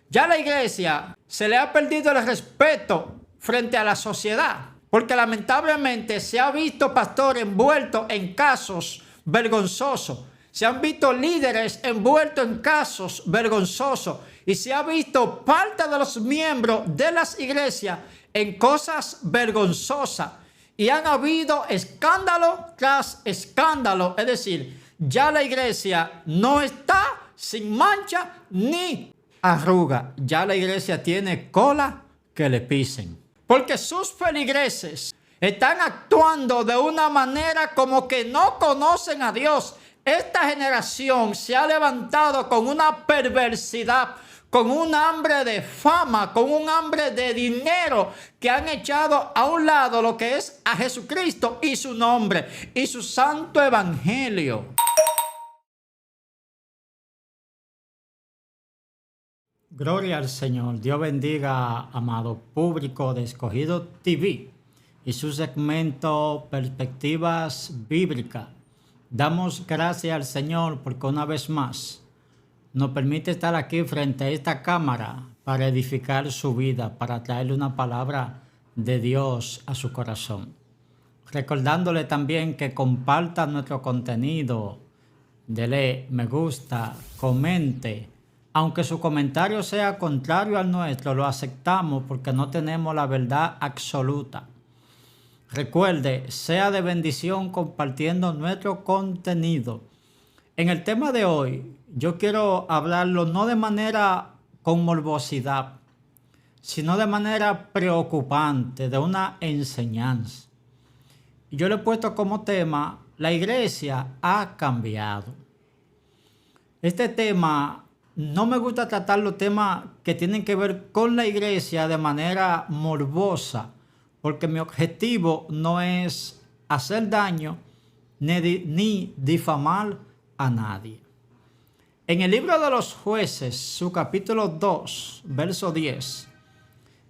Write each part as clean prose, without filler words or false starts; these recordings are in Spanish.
Ya a la iglesia se le ha perdido el respeto frente a la sociedad, porque lamentablemente se ha visto pastores envueltos en casos vergonzosos, se han visto líderes envueltos en casos vergonzosos y se ha visto parte de los miembros de las iglesias en cosas vergonzosas y han habido escándalo tras escándalo. Es decir, ya la iglesia no está sin mancha ni arruga, ya la iglesia tiene cola que le pisen, porque sus feligreses están actuando de una manera como que no conocen a Dios. Esta generación se ha levantado con una perversidad, con un hambre de fama, con un hambre de dinero, que han echado a un lado lo que es a Jesucristo y su nombre y su santo evangelio. Gloria al Señor. Dios bendiga, amado público de Escogido TV y su segmento Perspectivas Bíblicas. Damos gracias al Señor porque una vez más nos permite estar aquí frente a esta cámara para edificar su vida, para traerle una palabra de Dios a su corazón. Recordándole también que comparta nuestro contenido, dele me gusta, comente. Aunque su comentario sea contrario al nuestro, lo aceptamos porque no tenemos la verdad absoluta. Recuerde, sea de bendición compartiendo nuestro contenido. En el tema de hoy, yo quiero hablarlo no de manera con morbosidad, sino de manera preocupante, de una enseñanza. Yo le he puesto como tema, la iglesia ha cambiado. Este tema, no me gusta tratar los temas que tienen que ver con la iglesia de manera morbosa, porque mi objetivo no es hacer daño ni difamar a nadie. En el libro de los Jueces, su capítulo 2, verso 10,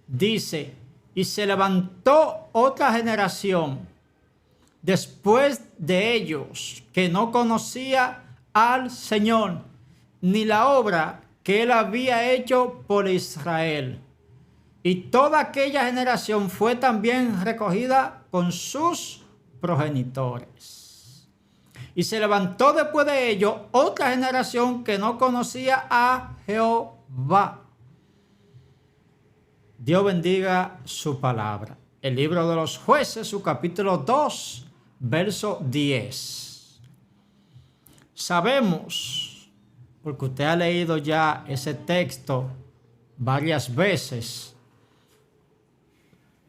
dice, y se levantó otra generación después de ellos que no conocía al Señor, ni la obra que él había hecho por Israel. Y toda aquella generación fue también recogida con sus progenitores. Y se levantó después de ellos otra generación que no conocía a Jehová. Dios bendiga su palabra. El libro de los Jueces, su capítulo 2, verso 10. Sabemos, porque usted ha leído ya ese texto varias veces,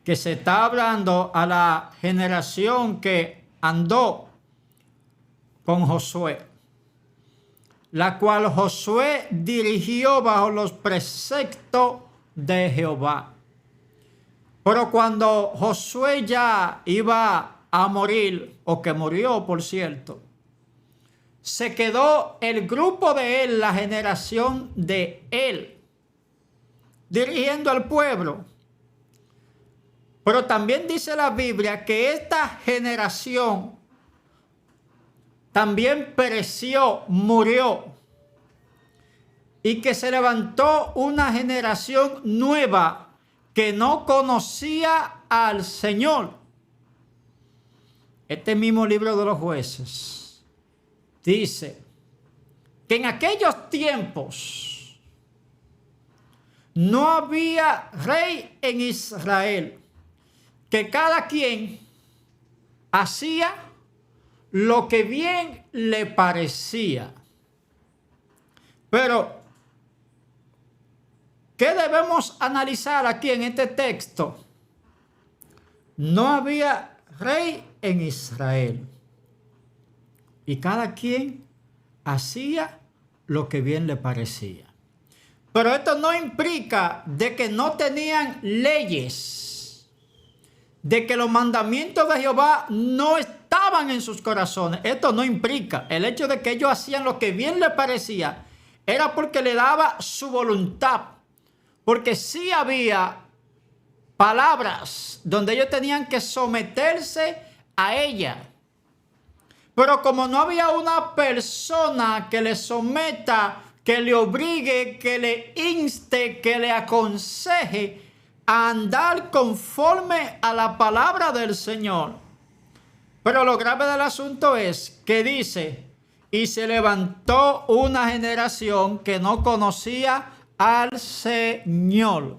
que se está hablando a la generación que andó con Josué, la cual Josué dirigió bajo los preceptos de Jehová. Pero cuando Josué ya iba a morir, o que murió por cierto, se quedó el grupo de él, la generación de él, dirigiendo al pueblo. Pero también dice la Biblia que esta generación también pereció, murió, y que se levantó una generación nueva que no conocía al Señor. Este mismo libro de los Jueces dice que en aquellos tiempos no había rey en Israel, que cada quien hacía lo que bien le parecía. Pero, ¿qué debemos analizar aquí en este texto? No había rey en Israel y cada quien hacía lo que bien le parecía. Pero esto no implica de que no tenían leyes, de que los mandamientos de Jehová no estaban en sus corazones. Esto no implica. El hecho de que ellos hacían lo que bien les parecía era porque le daba su voluntad. Porque sí había palabras donde ellos tenían que someterse a ella. Pero como no había una persona que les someta, que le obligue, que le inste, que le aconseje a andar conforme a la palabra del Señor. Pero lo grave del asunto es que dice, y se levantó una generación que no conocía al Señor.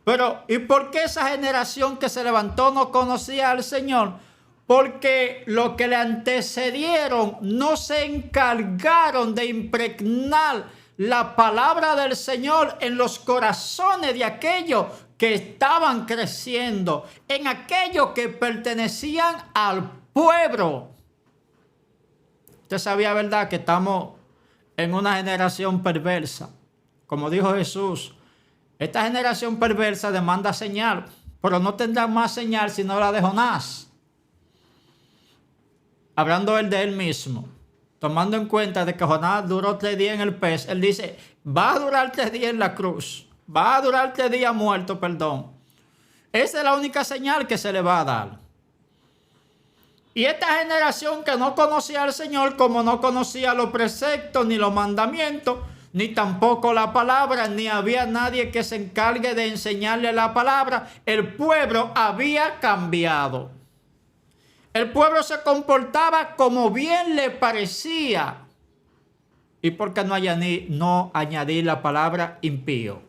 Pero, ¿y por qué esa generación que se levantó no conocía al Señor? Porque los que le antecedieron no se encargaron de impregnar la palabra del Señor en los corazones de aquellos que estaban creciendo, en aquellos que pertenecían al pueblo. Usted sabía, ¿verdad?, que estamos en una generación perversa. Como dijo Jesús, esta generación perversa demanda señal, pero no tendrá más señal sino la de Jonás. Hablando él de él mismo, tomando en cuenta de que Jonás duró 3 días en el pez, él dice, va a durar 3 días en la cruz, va a durar 3 días muerto, perdón. Esa es la única señal que se le va a dar. Y esta generación que no conocía al Señor, como no conocía los preceptos ni los mandamientos, ni tampoco la palabra, ni había nadie que se encargue de enseñarle la palabra, el pueblo había cambiado. El pueblo se comportaba como bien le parecía. ¿Y por qué no añadir la palabra impío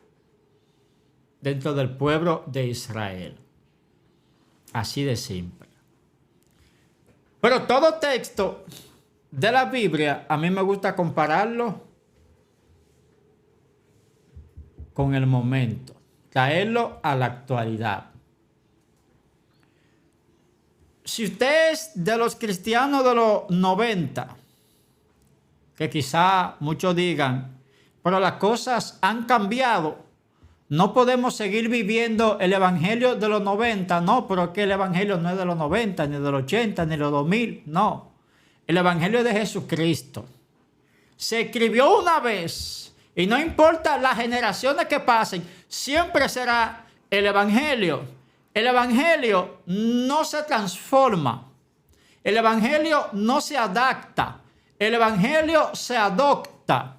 dentro del pueblo de Israel? Así de simple. Pero todo texto de la Biblia, a mí me gusta compararlo con el momento, traerlo a la actualidad. Si usted es de los cristianos de los 90, que quizá muchos digan, pero las cosas han cambiado, no podemos seguir viviendo el evangelio de los 90, no, pero es que el evangelio no es de los 90, ni de los 80, ni de los 2000, no. El evangelio de Jesucristo se escribió una vez. Y no importa las generaciones que pasen, siempre será el Evangelio. El Evangelio no se transforma. El Evangelio no se adapta. El Evangelio se adopta.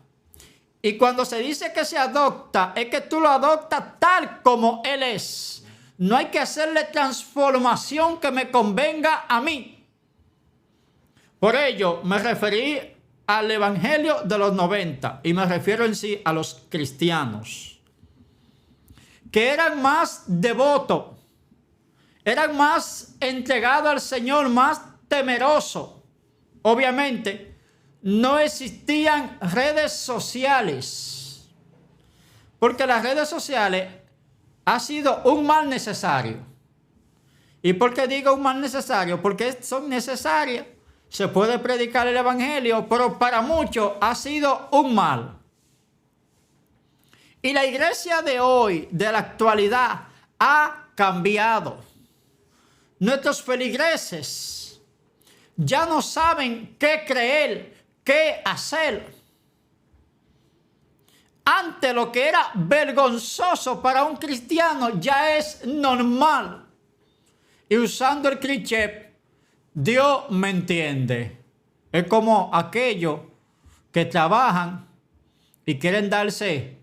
Y cuando se dice que se adopta, es que tú lo adoptas tal como Él es. No hay que hacerle transformación que me convenga a mí. Por ello, me referí al evangelio de los 90, y me refiero en sí a los cristianos, que eran más devotos, eran más entregados al Señor, más temerosos. Obviamente, no existían redes sociales, porque las redes sociales han sido un mal necesario. ¿Y por qué digo un mal necesario? Porque son necesarias. Se puede predicar el evangelio, pero para muchos ha sido un mal. Y la iglesia de hoy, de la actualidad, ha cambiado. Nuestros feligreses ya no saben qué creer, qué hacer. Antes lo que era vergonzoso para un cristiano ya es normal. Y usando el cliché, Dios me entiende. Es como aquellos que trabajan y quieren darse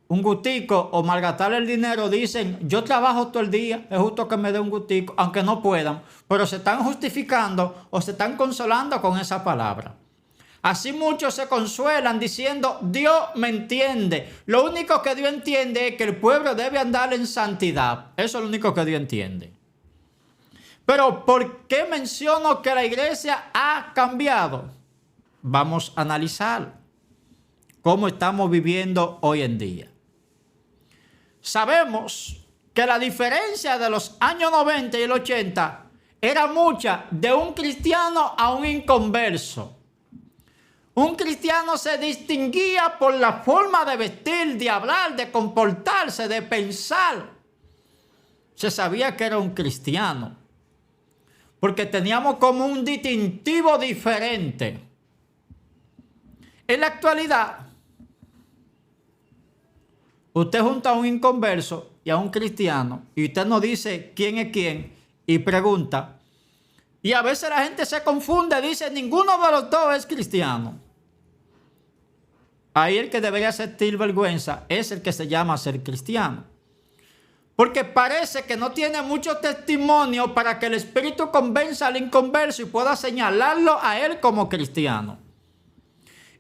un gustico o malgastar el dinero. Dicen, yo trabajo todo el día, es justo que me dé un gustico, aunque no puedan. Pero se están justificando o se están consolando con esa palabra. Así muchos se consuelan diciendo, Dios me entiende. Lo único que Dios entiende es que el pueblo debe andar en santidad. Eso es lo único que Dios entiende. Pero ¿por qué menciono que la iglesia ha cambiado? Vamos a analizar cómo estamos viviendo hoy en día. Sabemos que la diferencia de los años 90 y el 80 era mucha de un cristiano a un inconverso. Un cristiano se distinguía por la forma de vestir, de hablar, de comportarse, de pensar. Se sabía que era un cristiano, porque teníamos como un distintivo diferente. En la actualidad, usted junta a un inconverso y a un cristiano y usted no dice quién es quién y pregunta. Y a veces la gente se confunde, dice ninguno de los dos es cristiano. Ahí el que debería sentir vergüenza es el que se llama ser cristiano. Porque parece que no tiene mucho testimonio para que el Espíritu convenza al inconverso y pueda señalarlo a él como cristiano.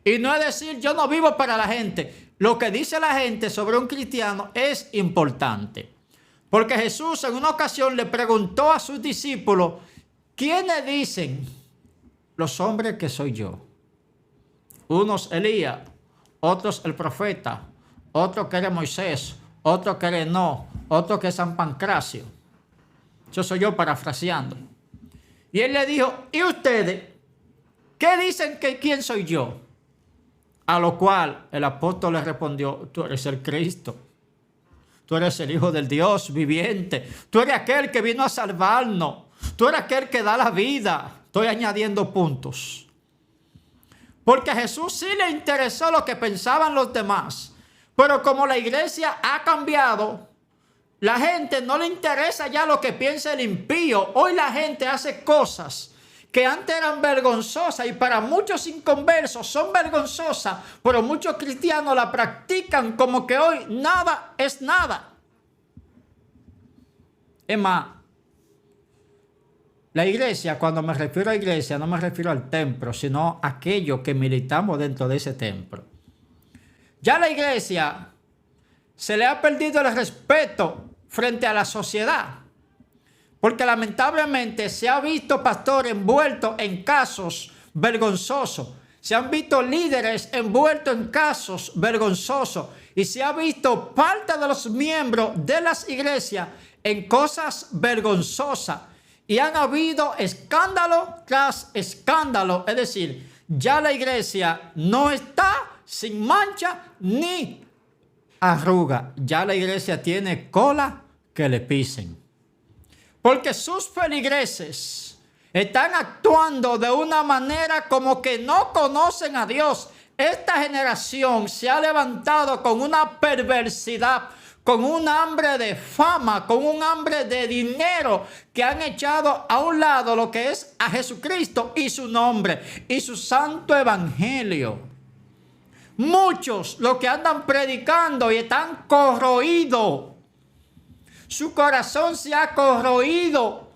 Y no es decir, yo no vivo para la gente. Lo que dice la gente sobre un cristiano es importante. Porque Jesús en una ocasión le preguntó a sus discípulos, ¿quiénes dicen los hombres que soy yo? Unos Elías, otros el profeta, otros que era Moisés, otros que era Enoc, otros que es San Pancracio. Eso soy yo parafraseando. Y él le dijo, ¿y ustedes qué dicen que quién soy yo? A lo cual el apóstol le respondió, tú eres el Cristo. Tú eres el Hijo del Dios viviente. Tú eres aquel que vino a salvarnos. Tú eres aquel que da la vida. Estoy añadiendo puntos. Porque a Jesús sí le interesó lo que pensaban los demás. Pero como la iglesia ha cambiado, la gente no le interesa ya lo que piensa el impío. Hoy la gente hace cosas que antes eran vergonzosas y para muchos inconversos son vergonzosas, pero muchos cristianos la practican como que hoy nada es nada. Es más, la iglesia, cuando me refiero a iglesia, no me refiero al templo, sino a aquello que militamos dentro de ese templo. Ya la iglesia se le ha perdido el respeto frente a la sociedad. Porque lamentablemente se ha visto pastores envueltos en casos vergonzosos. Se han visto líderes envueltos en casos vergonzosos. Y se ha visto parte de los miembros de las iglesias en cosas vergonzosas. Y han habido escándalo tras escándalo. Es decir, ya la iglesia no está sin mancha ni arruga. Ya la iglesia tiene cola que le pisen. Porque sus feligreses están actuando de una manera como que no conocen a Dios. Esta generación se ha levantado con una perversidad, con un hambre de fama, con un hambre de dinero, que han echado a un lado lo que es a Jesucristo y su nombre y su santo evangelio. Muchos los que andan predicando y están corroídos. Su corazón se ha corroído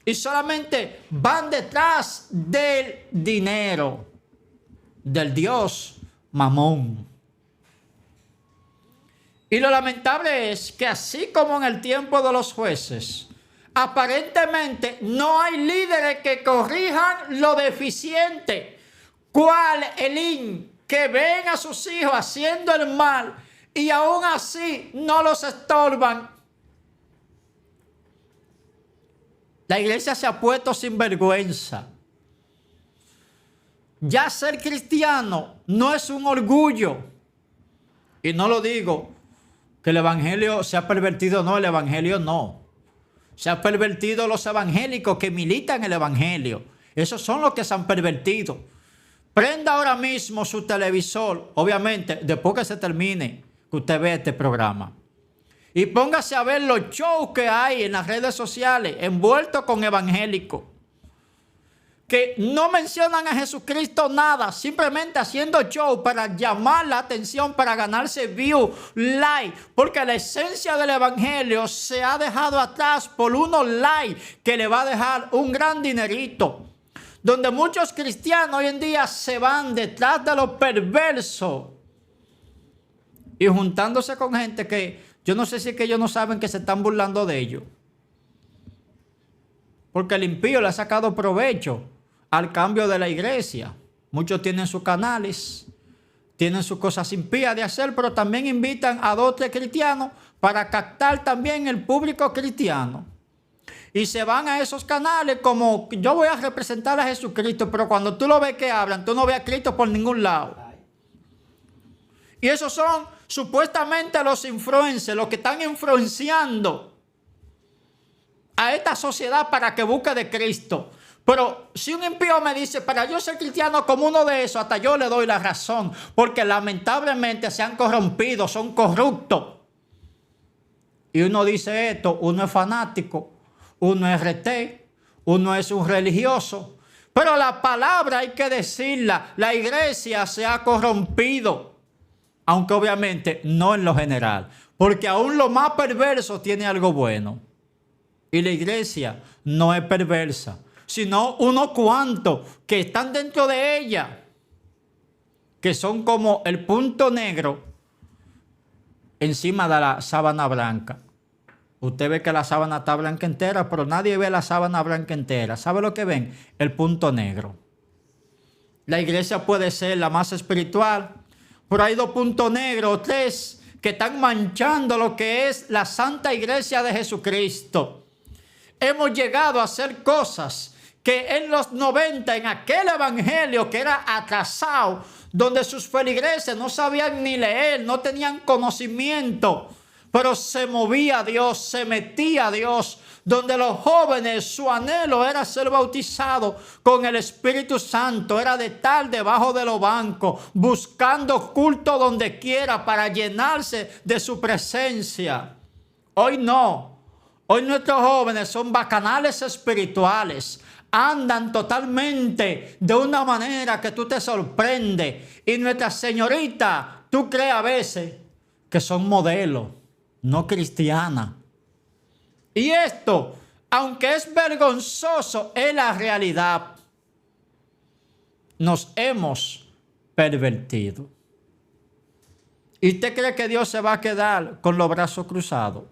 y solamente van detrás del dinero, del Dios Mamón. Y lo lamentable es que así como en el tiempo de los jueces, aparentemente no hay líderes que corrijan lo deficiente. ¿Cuál Elín que ven a sus hijos haciendo el mal y aún así no los estorban? La iglesia se ha puesto sin vergüenza. Ya ser cristiano no es un orgullo. Y no lo digo que el evangelio se ha pervertido, no, el evangelio no. Se ha pervertido los evangélicos que militan el evangelio. Esos son los que se han pervertido. Prenda ahora mismo su televisor, obviamente, después que se termine, que usted ve este programa. Y póngase a ver los shows que hay en las redes sociales envueltos con evangélicos. Que no mencionan a Jesucristo nada, simplemente haciendo show para llamar la atención, para ganarse view, like. Porque la esencia del evangelio se ha dejado atrás por unos likes que le va a dejar un gran dinerito. Donde muchos cristianos hoy en día se van detrás de lo perverso y juntándose con gente que yo no sé si es que ellos no saben que se están burlando de ellos. Porque el impío le ha sacado provecho al cambio de la iglesia. Muchos tienen sus canales, tienen sus cosas impías de hacer, pero también invitan a dos o tres cristianos para captar también el público cristiano. Y se van a esos canales como yo voy a representar a Jesucristo, pero cuando tú lo ves que hablan, tú no ves a Cristo por ningún lado. Y esos son supuestamente los influencers, los que están influenciando a esta sociedad para que busque de Cristo. Pero si un impío me dice, para yo ser cristiano como uno de esos, hasta yo le doy la razón, porque lamentablemente se han corrompido, son corruptos. Y uno dice esto, uno es fanático, uno es RT, uno es un religioso. Pero la palabra hay que decirla, la iglesia se ha corrompido. aunque obviamente no en lo general, porque aún lo más perverso tiene algo bueno. Y la iglesia no es perversa, sino unos cuantos que están dentro de ella, que son como el punto negro encima de la sábana blanca. Usted ve que la sábana está blanca entera, pero nadie ve la sábana blanca entera. ¿Sabe lo que ven? El punto negro. La iglesia puede ser la más espiritual, pero hay 2 puntos negros, 3, que están manchando lo que es la Santa Iglesia de Jesucristo. Hemos llegado a hacer cosas que en los 90, en aquel evangelio que era atrasado, donde sus feligreses no sabían ni leer, no tenían conocimiento, pero se movía a Dios, se metía a Dios, donde los jóvenes, su anhelo era ser bautizados con el Espíritu Santo, era de estar debajo de los bancos, buscando culto donde quiera para llenarse de su presencia. Hoy no. Hoy nuestros jóvenes son bacanales espirituales. Andan totalmente de una manera que tú te sorprendes. Y nuestras señoritas, tú crees a veces que son modelos, no cristianas. Y esto, aunque es vergonzoso, es la realidad. Nos hemos pervertido. ¿Y usted cree que Dios se va a quedar con los brazos cruzados?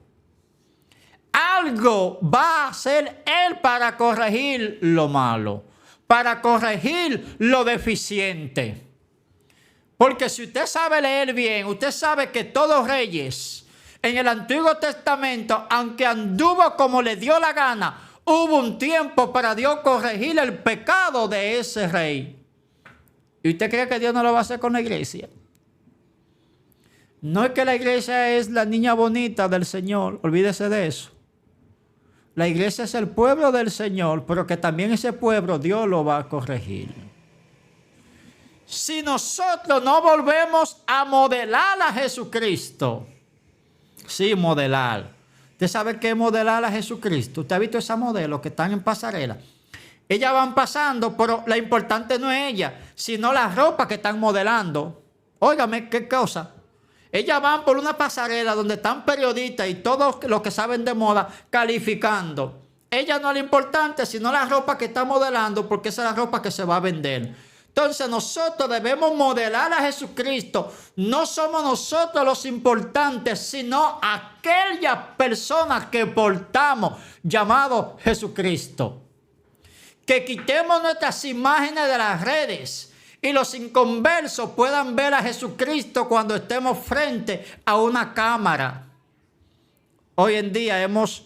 Algo va a hacer Él para corregir lo malo, para corregir lo deficiente. Porque si usted sabe leer bien, usted sabe que todos reyes en el Antiguo Testamento, aunque anduvo como le dio la gana, hubo un tiempo para Dios corregir el pecado de ese rey. ¿Y usted cree que Dios no lo va a hacer con la iglesia? No es que la iglesia es la niña bonita del Señor, olvídese de eso. La iglesia es el pueblo del Señor, pero que también ese pueblo Dios lo va a corregir. Si nosotros no volvemos a modelar a Jesucristo, sí, modelar. ¿Usted sabe qué es modelar a Jesucristo? ¿Usted ha visto esas modelos que están en pasarela? Ellas van pasando, pero la importante no es ella, sino la ropa que están modelando. Óigame, qué cosa. Ellas van por una pasarela donde están periodistas y todos los que saben de moda calificando. Ella no es lo importante, sino la ropa que está modelando, porque esa es la ropa que se va a vender. Entonces nosotros debemos modelar a Jesucristo. No somos nosotros los importantes, sino aquellas personas que portamos, llamado Jesucristo. Que quitemos nuestras imágenes de las redes y los inconversos puedan ver a Jesucristo cuando estemos frente a una cámara. Hoy en día hemos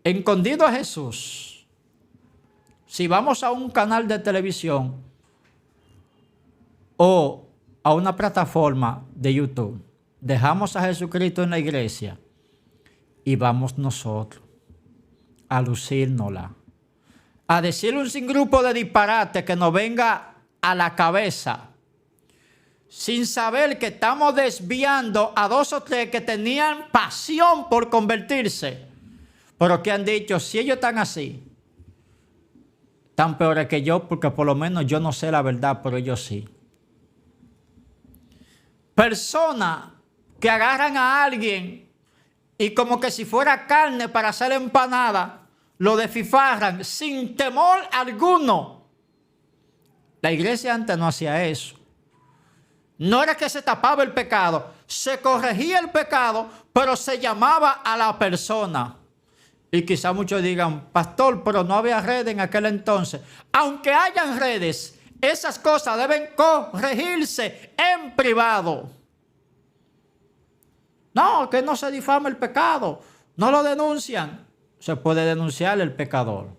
escondido a Jesús. Si vamos a un canal de televisión o a una plataforma de YouTube, dejamos a Jesucristo en la iglesia y vamos nosotros a lucírnosla, a decirle un singrupo de disparate que nos venga a la cabeza, sin saber que estamos desviando a 2 o 3 que tenían pasión por convertirse, pero que han dicho, si ellos están así, están peores que yo, porque por lo menos yo no sé la verdad, pero ellos sí. Personas que agarran a alguien y como que si fuera carne para hacer empanada, lo desfifarran sin temor alguno. La iglesia antes no hacía eso. No era que se tapaba el pecado, se corregía el pecado, pero se llamaba a la persona. Y quizá muchos digan, pastor, pero no había redes en aquel entonces. Aunque hayan redes, esas cosas deben corregirse en privado. No, que no se difama el pecado, no lo denuncian. Se puede denunciar el pecador.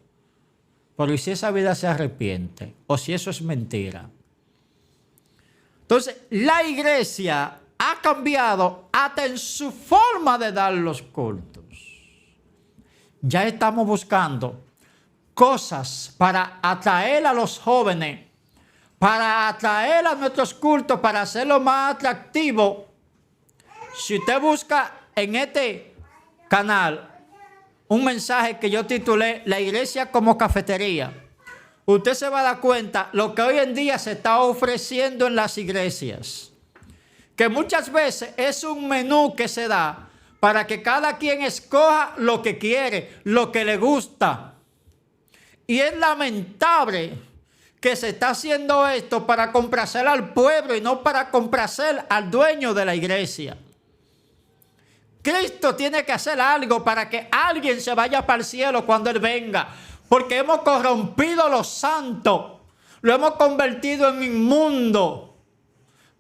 Pero ¿y si esa vida se arrepiente? ¿O si eso es mentira? Entonces, la iglesia ha cambiado hasta en su forma de dar los cultos. Ya estamos buscando cosas para atraer a los jóvenes, para atraer a nuestros cultos, para hacerlo más atractivo. Si usted busca en este canal un mensaje que yo titulé La iglesia como cafetería, usted se va a dar cuenta lo que hoy en día se está ofreciendo en las iglesias. que muchas veces es un menú que se da para que cada quien escoja lo que quiere, lo que le gusta. Y es lamentable que se está haciendo esto para complacer al pueblo y no para complacer al dueño de la iglesia. Cristo tiene que hacer algo para que alguien se vaya para el cielo cuando Él venga, porque hemos corrompido a los santos, lo hemos convertido en inmundo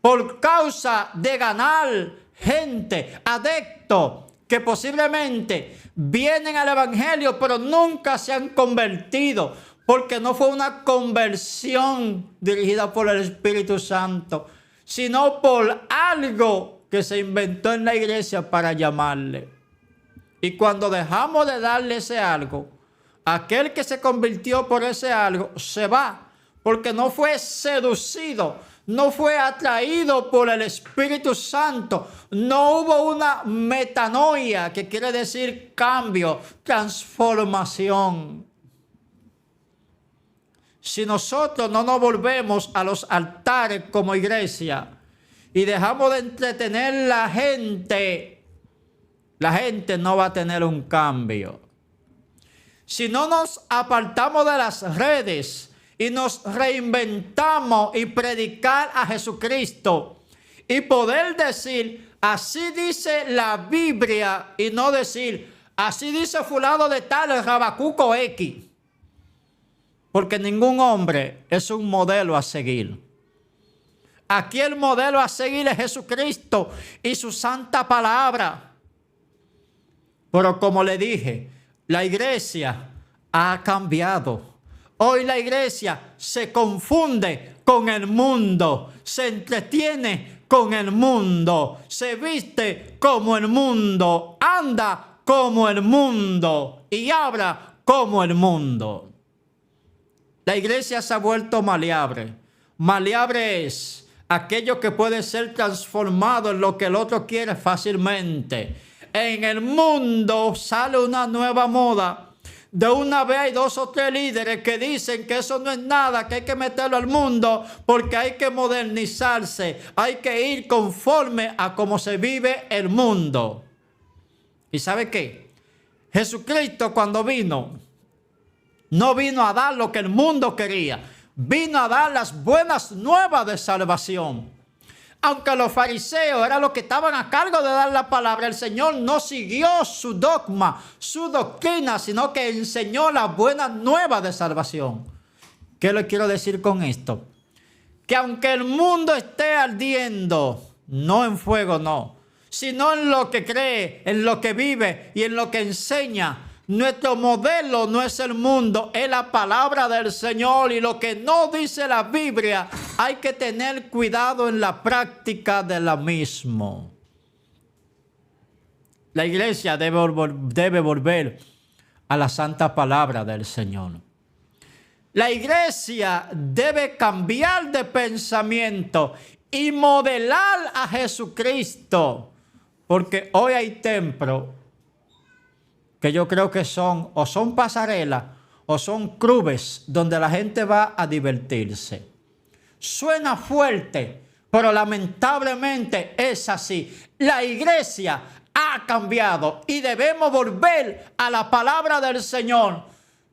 por causa de ganar gente, adeptos, que posiblemente vienen al evangelio pero nunca se han convertido, porque no fue una conversión dirigida por el Espíritu Santo, sino por algo que se inventó en la iglesia para llamarle. Y cuando dejamos de darle ese algo, aquel que se convirtió por ese algo se va, porque no fue seducido, no fue atraído por el Espíritu Santo, no hubo una metanoia, que quiere decir cambio, transformación. Si nosotros no nos volvemos a los altares como iglesia y dejamos de entretener la gente no va a tener un cambio. Si no nos apartamos de las redes y nos reinventamos y predicar a Jesucristo y poder decir, así dice la Biblia, y no decir, así dice fulano de tal, el Rabacuco X. Porque ningún hombre es un modelo a seguir. Aquí el modelo a seguir es Jesucristo y su santa palabra. Pero como le dije, la iglesia ha cambiado. Hoy la iglesia se confunde con el mundo, se entretiene con el mundo, se viste como el mundo, anda como el mundo y habla como el mundo. La iglesia se ha vuelto maleable. Maleable es aquello que puede ser transformado en lo que el otro quiere fácilmente. En el mundo sale una nueva moda. De una vez hay 2 o 3 líderes que dicen que eso no es nada, que hay que meterlo al mundo porque hay que modernizarse, hay que ir conforme a cómo se vive el mundo. ¿Y sabe qué? Jesucristo cuando vino, no vino a dar lo que el mundo quería, vino a dar las buenas nuevas de salvación. Aunque los fariseos eran los que estaban a cargo de dar la palabra, el Señor no siguió su dogma, su doctrina, sino que enseñó las buenas nuevas de salvación. ¿Qué le quiero decir con esto? Que aunque el mundo esté ardiendo, no en fuego, no, sino en lo que cree, en lo que vive y en lo que enseña. Nuestro modelo no es el mundo, es la palabra del Señor, y lo que no dice la Biblia hay que tener cuidado en la práctica de la misma. La iglesia debe volver a la santa palabra del Señor. La iglesia debe cambiar de pensamiento y modelar a Jesucristo, porque hoy hay templos que yo creo que son pasarelas o son clubes donde la gente va a divertirse. Suena fuerte, pero lamentablemente es así. La iglesia ha cambiado y debemos volver a la palabra del Señor,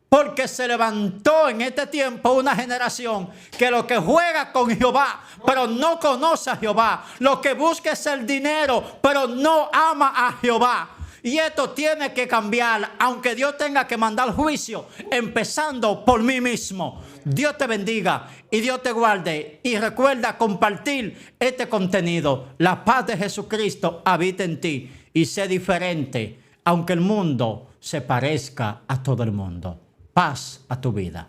porque se levantó en este tiempo una generación que lo que juega con Jehová, pero no conoce a Jehová. Lo que busca es el dinero, pero no ama a Jehová. Y esto tiene que cambiar, aunque Dios tenga que mandar juicio, empezando por mí mismo. Dios te bendiga y Dios te guarde. Y recuerda compartir este contenido. La paz de Jesucristo habita en ti y sé diferente, aunque el mundo se parezca a todo el mundo. Paz a tu vida.